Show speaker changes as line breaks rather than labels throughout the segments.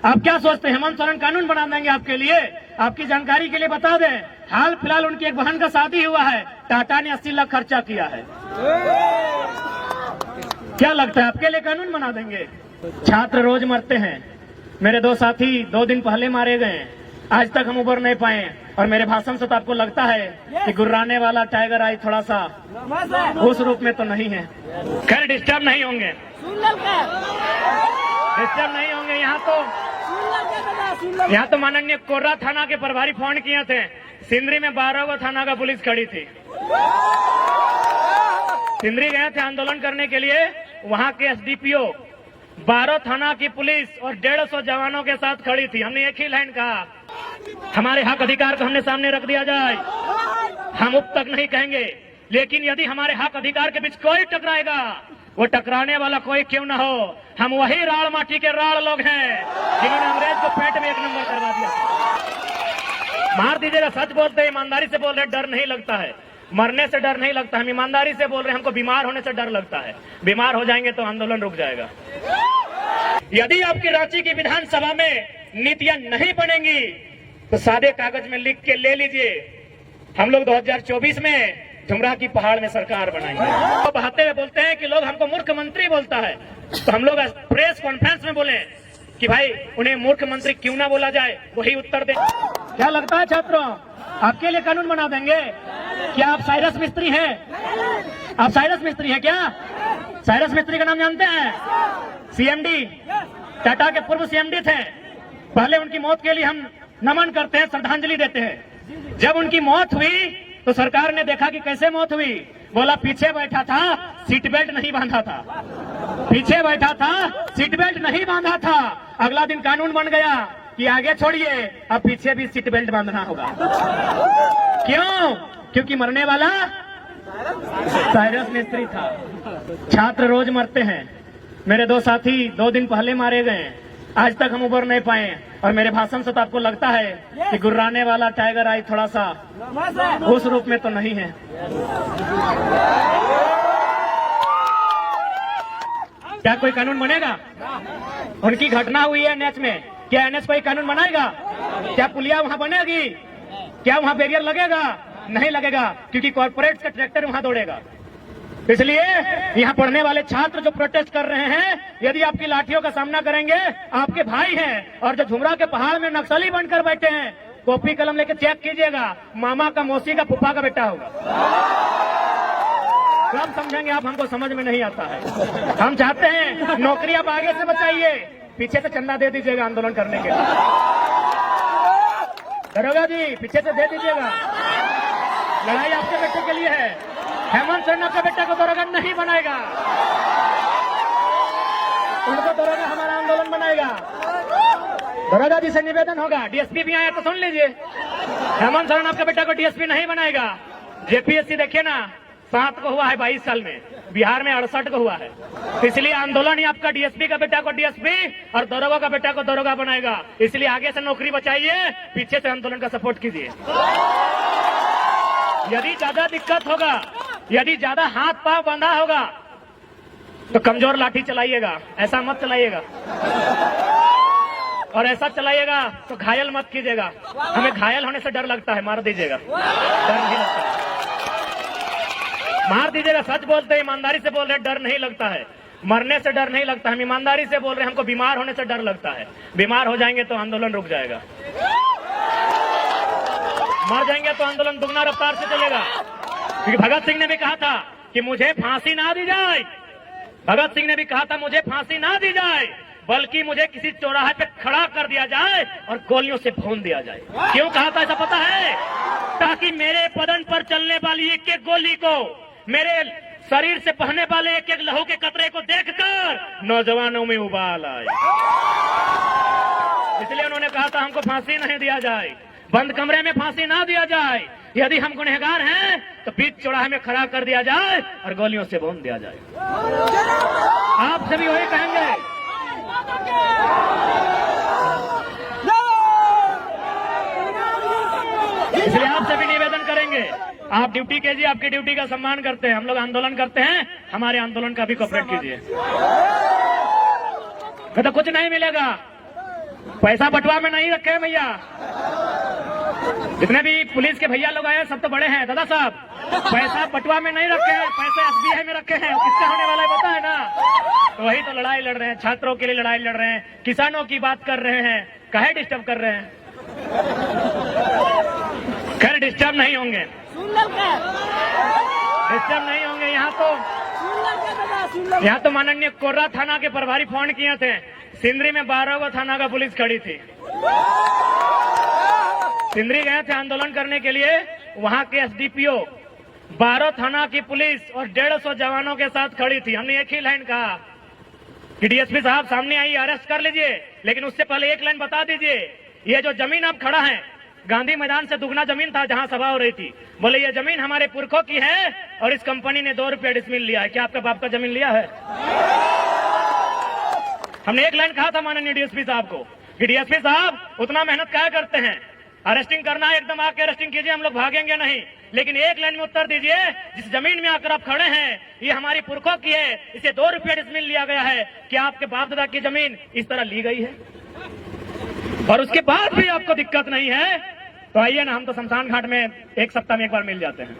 आप क्या सोचते हैं हेमंत सोरेन कानून बना देंगे आपके लिए? आपकी जानकारी के लिए बता दें, हाल फिलहाल उनकी एक बहन का शादी हुआ है, टाटा ने 80 लाख खर्चा किया है। क्या लगता है आपके लिए कानून बना देंगे? छात्र रोज मरते हैं, मेरे 2 साथी 2 दिन पहले मारे गए, आज तक हम उबर नहीं पाए। और मेरे भाषण से तो आपको लगता है कि गुर्राने वाला टाइगर आई थोड़ा सा उस रूप में तो नहीं है। खैर डिस्टर्ब नहीं होंगे, डिस्टर्ब नहीं होंगे। यहाँ तो माननीय कोर्रा थाना के प्रभारी फोन किए थे, सिंदरी में 12 गो थाना का पुलिस खड़ी थी। सिंदरी गए थे आंदोलन करने के लिए, वहाँ के एसडीपीओ 12 थाना की पुलिस और 150 जवानों के साथ खड़ी थी। हमने एक ही लाइन कहा, हमारे हक अधिकार को हमने सामने रख दिया जाए, हम उप तक नहीं कहेंगे, लेकिन यदि हमारे हक अधिकार के बीच कोई टकराएगा, वो टकराने वाला कोई क्यों ना हो, हम वही राड़ माटी के राड़ लोग हैं जिन्होंने अंग्रेज को पेट में 1 नंबर करवा दिया। मार दीजिएगा, सच बोलते हैं, ईमानदारी से बोल रहे, डर नहीं लगता है, मरने से डर नहीं लगता। हम ईमानदारी से बोल रहे हैं, हमको बीमार होने से डर लगता है। बीमार हो जाएंगे तो आंदोलन रुक जाएगा। यदि आपकी रांची की विधानसभा में नीतियां नहीं बनेंगी तो सादे कागज में लिख के ले लीजिए, हम लोग 2024 में झुमरा की पहाड़ में सरकार बनाएंगे। तो बहाते हुए बोलते हैं कि लोग हमको मूर्ख मंत्री बोलता है, तो हम लोग प्रेस कॉन्फ्रेंस में बोले कि भाई उन्हें मूर्ख मंत्री क्यों ना बोला जाए, वही उत्तर दे। क्या लगता है छात्रों, आपके लिए कानून बना देंगे? क्या आप साइरस मिस्त्री हैं? आप साइरस मिस्त्री हैं क्या? साइरस मिस्त्री का नाम जानते हैं? सीएमडी, टाटा के पूर्व सीएमडी थे। पहले उनकी मौत के लिए हम नमन करते हैं, श्रद्धांजलि देते हैं। जब उनकी मौत हुई तो सरकार ने देखा कि कैसे मौत हुई, बोला पीछे बैठा था, सीट बेल्ट नहीं बांधा था, पीछे बैठा था, सीट बेल्ट नहीं बांधा था। अगला दिन कानून बन गया कि आगे छोड़िए, अब पीछे भी सीट बेल्ट बांधना होगा। क्यों? क्योंकि मरने वाला साइरस मिस्त्री था। छात्र रोज मरते हैं, मेरे 2 साथी 2 दिन पहले मारे गए, आज तक हम उबर नहीं पाए। और मेरे भाषण से तो आपको लगता है कि गुर्राने वाला टाइगर आई थोड़ा सा उस रूप में तो नहीं है। क्या कोई कानून बनेगा? उनकी घटना हुई है एनएच में, क्या एनएच कोई कानून बनाएगा? क्या पुलिया वहां बनेगी? क्या वहां बैरियर लगेगा? नहीं लगेगा, क्योंकि कॉर्पोरेट का ट्रैक्टर वहां दौड़ेगा। इसलिए यहाँ पढ़ने वाले छात्र जो प्रोटेस्ट कर रहे हैं, यदि आपकी लाठियों का सामना करेंगे, आपके भाई हैं। और जो झुमरा के पहाड़ में नक्सली बनकर बैठे हैं, कॉपी कलम लेके चेक कीजिएगा, मामा का, मौसी का, फूफा का बेटा होगा। कब समझेंगे आप? हमको समझ में नहीं आता है। हम चाहते हैं नौकरी आप आगे से बचाइए, पीछे से चंदा दे दीजिएगा आंदोलन करने के लिए। दरोगा जी पीछे से दे दीजिएगा, लड़ाई आपके बेटे के लिए है। हेमंत सोरेन का बेटा को दरोगा नहीं बनाएगा, उनको दरोगा हमारा आंदोलन बनाएगा। दरोगा जी से निवेदन होगा, डीएसपी भी आया तो सुन लीजिए, हेमंत सोरेन आपका बेटा को डीएसपी नहीं बनाएगा। जेपीएससी देखिए ना, 7 को हुआ है 22 साल में, बिहार में 68 को हुआ है। इसलिए आंदोलन ही आपका डीएसपी का बेटा को डीएसपी और दरोगा का बेटा को दरोगा बनाएगा। इसलिए आगे से नौकरी बचाइए, पीछे से आंदोलन का सपोर्ट कीजिए। यदि ज्यादा दिक्कत होगा, यदि ज्यादा हाथ पांव बंधा होगा तो कमजोर लाठी चलाइएगा, ऐसा मत चलाइएगा। और ऐसा चलाइएगा तो घायल मत कीजिएगा, हमें घायल होने से डर लगता है, मार दीजिएगा, डर नहीं लगता है, मार दीजिएगा। सच बोलते हैं, ईमानदारी से बोल रहे, डर नहीं लगता है, मरने से डर नहीं लगता। हम ईमानदारी से बोल रहे हैं, हमको बीमार होने से डर लगता है। बीमार हो जाएंगे तो आंदोलन रुक जाएगा, मर जाएंगे तो आंदोलन दुगना रफ्तार से चलेगा। क्योंकि भगत सिंह ने भी कहा था कि मुझे फांसी ना दी जाए, भगत सिंह ने भी कहा था मुझे फांसी ना दी जाए, बल्कि मुझे किसी चौराहे पे खड़ा कर दिया जाए और गोलियों से भून दिया जाए। क्यों कहा था ऐसा पता है? ताकि मेरे बदन पर चलने वाली एक एक गोली को, मेरे शरीर से बहने वाले एक एक लहू के कतरे को देखकर नौजवानों में उबाल आए। इसलिए उन्होंने कहा था हमको फांसी नहीं दिया जाए, बंद कमरे में फांसी ना दिया जाए, यदि हम गुनहगार हैं तो बीच चौराहे में खड़ा कर दिया जाए और गोलियों से भून दिया जाए। आप सभी वही कहेंगे। इसलिए आप सभी निवेदन करेंगे, आप ड्यूटी कीजिए, आपकी ड्यूटी का सम्मान करते हैं, हम लोग आंदोलन करते हैं, हमारे आंदोलन का भी कोऑपरेट कीजिए। तो कुछ नहीं मिलेगा, पैसा बटुआ में नहीं रखे हैं भैया। जितने भी पुलिस के भैया लोग आए सब तो बड़े हैं दादा साहब, पैसा बटुआ में नहीं रखे हैं, पैसे SBI में रखे हैं। किसका होने वाला है पता है ना? तो वही तो लड़ाई लड़ रहे हैं, छात्रों के लिए लड़ाई लड़ रहे हैं, किसानों की बात कर रहे हैं, काहे डिस्टर्ब कर रहे हैं? खैर डिस्टर्ब नहीं होंगे, डिस्टर्ब नहीं होंगे। यहाँ तो माननीय कोर्रा थाना के प्रभारी फोन किए थे, सिंदरी में 12 गो थाना का पुलिस खड़ी थी। सिंदरी गए थे आंदोलन करने के लिए, वहां के SDPO 12 थाना की पुलिस और 150 जवानों के साथ खड़ी थी। हमने एक ही लाइन कहा कि DSP साहब सामने आइए, अरेस्ट कर लीजिए, लेकिन उससे पहले एक लाइन बता दीजिए, ये जो जमीन अब खड़ा है गांधी मैदान से दुगना जमीन था जहां सभा हो रही थी, बोले ये जमीन हमारे पुरखों की है और इस कंपनी ने 2 रुपया डिसमिल लिया है। क्या आपका बाप का जमीन लिया है? हमने एक लाइन कहा था माननीय DSP साहब को कि DSP साहब उतना मेहनत क्या करते हैं, अरेस्टिंग करना है एकदम आके अरेस्टिंग कीजिए, हम लोग भागेंगे नहीं, लेकिन एक लाइन में उत्तर दीजिए, जिस जमीन में आकर आप खड़े हैं ये हमारी पुरखों की है, इसे 2 रुपया डिसमिल लिया गया है। क्या आपके बाप दादा की जमीन इस तरह ली गई है और उसके बाद भी आपको दिक्कत नहीं है? तो आइए ना, हम तो शमशान घाट में एक सप्ताह में एक बार मिल जाते हैं।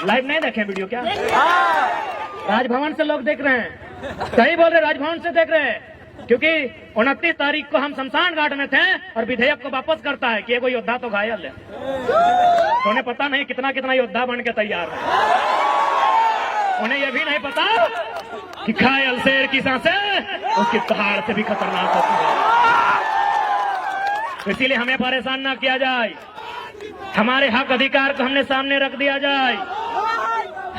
लाइव नहीं देखे वीडियो क्या? राजभवन से लोग देख रहे हैं, सही बोल रहे, राजभवन से देख रहे हैं, क्योंकि 29 तारीख को हम शमशान घाट में थे और विधेयक को वापस करता है कि एगो योद्धा तो घायल है। तो उन्हें पता नहीं कितना कितना योद्धा बन के तैयार है। उन्हें यह भी नहीं पता कि घायल शेर की सांसें उसकी दहाड़ से भी खतरनाक होती है। इसीलिए हमें परेशान ना किया जाए, हमारे हक अधिकार को हमने सामने रख दिया जाए।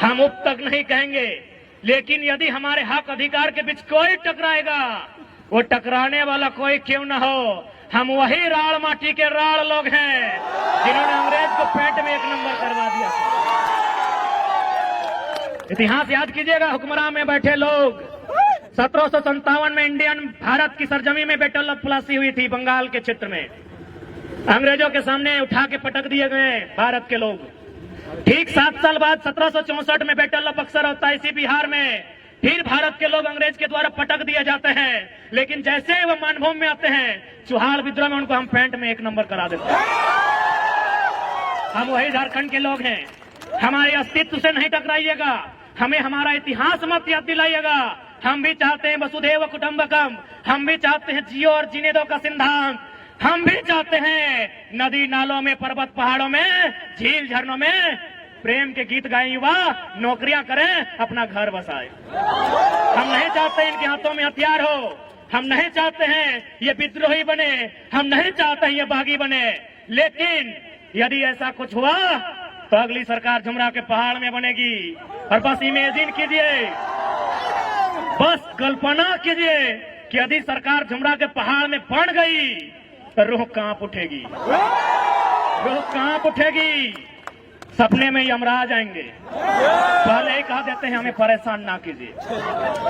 हम उप तक नहीं कहेंगे, लेकिन यदि हमारे हक अधिकार के बीच कोई टकराएगा, वो टकराने वाला कोई क्यों न हो, हम वही राड़ माटी के राड़ लोग हैं जिन्होंने अंग्रेज को पेट में 1 नंबर करवा दिया। इतिहास याद कीजिएगा, हुक्मरान में बैठे लोग 1757 में इंडियन भारत की सरजमी में बैटल ऑफ प्लासी हुई थी, बंगाल के क्षेत्र में अंग्रेजों के सामने उठा के पटक दिए गए भारत के लोग। ठीक 7 साल बाद 1764 में बैटल ऑफ बक्सर होता है इसी बिहार में, फिर भारत के लोग अंग्रेज के द्वारा पटक दिए जाते हैं, लेकिन जैसे वो मानभूमि में आते हैं चुहाल विद्रोह में उनको हम पेंट में 1 नंबर करा देते हैं। हम वही झारखंड के लोग हैं, हमारे अस्तित्व से नहीं टकराइएगा, हमें हमारा इतिहास मत याद दिलाइएगा। हम भी चाहते हैं वसुधैव कुटुंबकम, हम भी चाहते हैं जियो और जीने दो का सिद्धांत, हम भी चाहते हैं नदी नालों में, पर्वत पहाड़ों में, झील झरनों में प्रेम के गीत गाएं युवा, नौकरियां करें, अपना घर बसाए। हम नहीं चाहते इनके हाथों में हथियार हो, हम नहीं चाहते हैं ये विद्रोही बने, हम नहीं चाहते हैं ये बागी बने, लेकिन यदि ऐसा कुछ हुआ तो अगली सरकार झुमरा के पहाड़ में बनेगी। और बस इमेजिन कीजिए, बस कल्पना कीजिए कि यदि सरकार झुमरा के पहाड़ में पड़ गई तो रूह कांप उठेगी, रूह कांप उठेगी, सपने में यमराज आएंगे। पहले ही कह देते हैं हमें परेशान ना कीजिए,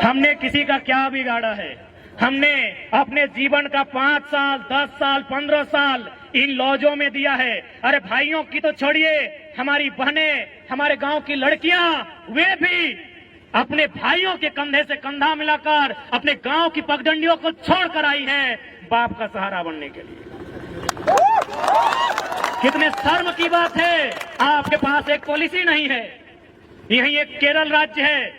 हमने किसी का क्या बिगाड़ा है, हमने अपने जीवन का 5 साल 10 साल 15 साल इन लॉजों में दिया है। अरे भाइयों की तो छोड़िए, हमारी बहनें, हमारे गांव की लड़कियां, वे भी अपने भाइयों के कंधे से कंधा मिलाकर अपने गांव की पगडंडियों को छोड़कर आई है बाप का सहारा बनने के लिए। कितने शर्म की बात है, आपके पास एक पॉलिसी नहीं है। यही एक केरल राज्य है,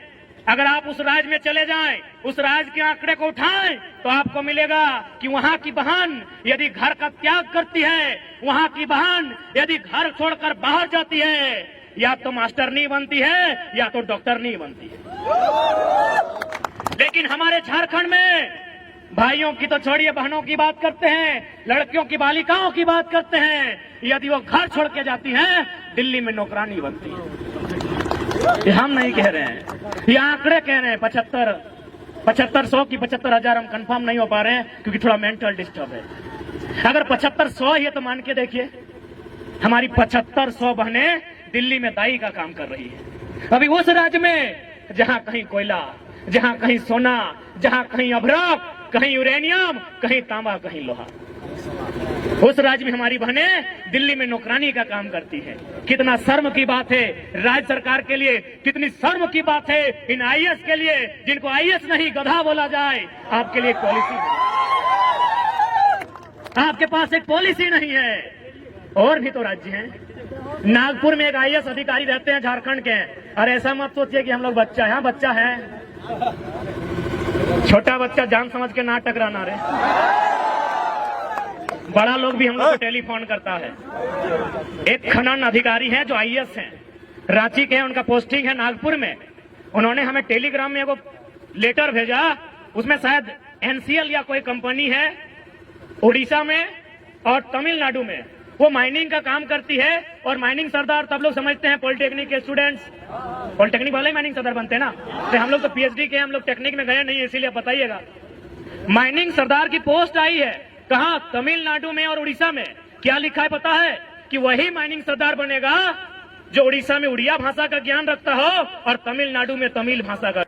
अगर आप उस राज्य में चले जाएं, उस राज्य के आंकड़े को उठाएं तो आपको मिलेगा कि वहां की बहन यदि घर का त्याग करती है, वहां की बहन यदि घर छोड़कर बाहर जाती है, या तो मास्टर नहीं बनती है या तो डॉक्टर नहीं बनती है। लेकिन हमारे झारखंड में भाइयों की तो छोड़िए, बहनों की बात करते हैं, लड़कियों की, बालिकाओं की बात करते हैं, यदि वो घर छोड़ के जाती हैं दिल्ली में नौकरानी बनती है। ये हम नहीं कह रहे हैं, ये आंकड़े कह रहे हैं। 7500 की 75,000 हम कंफर्म नहीं हो पा रहे हैं क्योंकि थोड़ा मेंटल डिस्टर्ब है। अगर 7500 है तो मान के देखिए, हमारी 7500 बहनें दिल्ली में दाई का काम कर रही है। अभी उस राज्य में जहां कहीं कोयला, जहां कहीं सोना, जहां कहीं अभ्रक, कहीं यूरेनियम, कहीं तांबा, कहीं लोहा, उस राज्य में हमारी बहनें दिल्ली में नौकरानी का काम करती है। कितना शर्म की बात है राज्य सरकार के लिए, कितनी शर्म की बात है इन IAS के लिए, जिनको IAS नहीं गधा बोला जाए, आपके लिए पॉलिसी आपके पास एक पॉलिसी नहीं है। और भी तो राज्य हैं। नागपुर में एक आईएएस अधिकारी रहते हैं, झारखंड के हैं। और ऐसा मत सोचिए कि हम लोग बच्चा है, बच्चा है, छोटा बच्चा जान समझ के ना टकराना रे। बड़ा लोग भी हम लोग को टेलीफोन करता है। एक खनन अधिकारी है जो आईएएस हैं, रांची के हैं, उनका पोस्टिंग है नागपुर में। उन्होंने हमें टेलीग्राम में एगो लेटर भेजा, उसमें शायद एनसीएल या कोई कंपनी है उड़ीसा में और तमिलनाडु में, वो माइनिंग का काम करती है। और माइनिंग सरदार तब लोग समझते हैं पॉलिटेक्निक के स्टूडेंट्स, पॉलिटेक्निक वाले ही माइनिंग सरदार बनते हैं ना। तो हम लोग तो पीएचडी के, हम लोग टेक्निक में गए नहीं, इसीलिए बताइएगा। माइनिंग सरदार की पोस्ट आई है, कहां? तमिलनाडु में और उड़ीसा में। क्या लिखा है पता है? कि वही माइनिंग सरदार बनेगा जो उड़ीसा में उड़िया भाषा का ज्ञान रखता हो और तमिलनाडु में तमिल भाषा का।